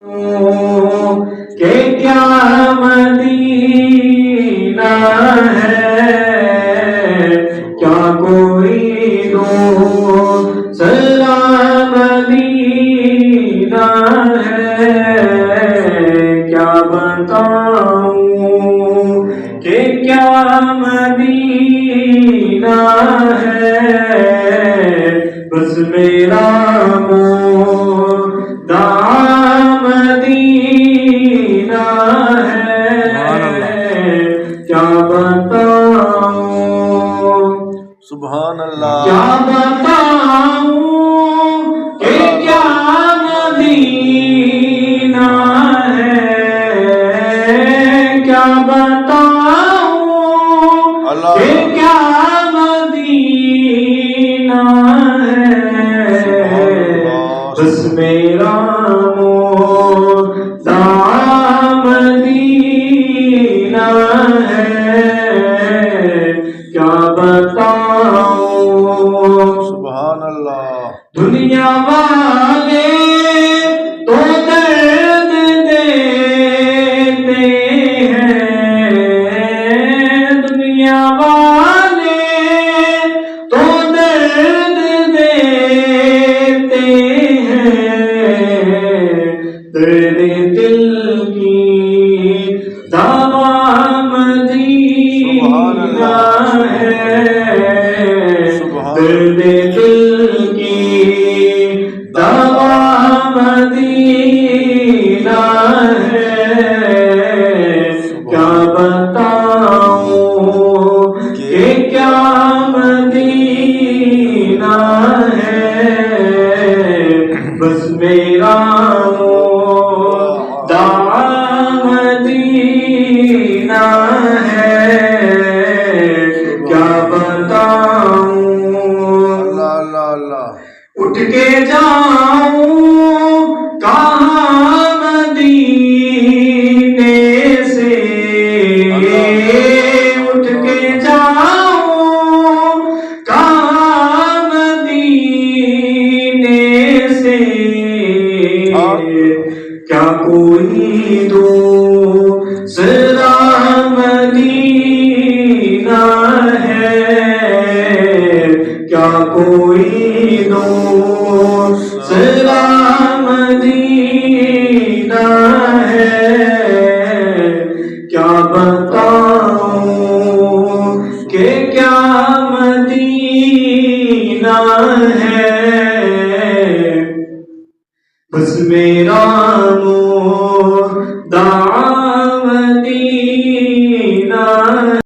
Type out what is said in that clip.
کہ کیا مدینہ ہے، کیا کوئی سلام مدینہ ہے، کیا بتاؤں کہ کیا مدینہ ہے، بس میرا مدینہ ہے، کیا بتاؤں سبحان اللہ، کیا بتاؤں کہ کیا مدینہ ہے، کیا بتاؤں کہ کیا مدینہ ہے، بس میرا مدینہ ہے، کیا بتاؤں سبحان اللہ۔ دنیا والے تو درد دیتے ہیں، دنیا والے تو درد دیتے ہیں، درد دل کی دوا مدینہ ہے، درد دل کی دوا مدینہ ہے، کیا بتاؤں کہ کیا مدینہ ہے، بس میرا مدینہ ہے، کیا بتاؤں اٹھ کے جاؤں کہاں مدینے سے، اٹھ کے جاؤں کہاں مدینے سے، کیا کوئی دوسرا مدینہ ہے، کیا کوئی دوسرا مدینہ ہے، کیا بتاؤں کہ کیا مدینہ ہے، بس میرا مدینہ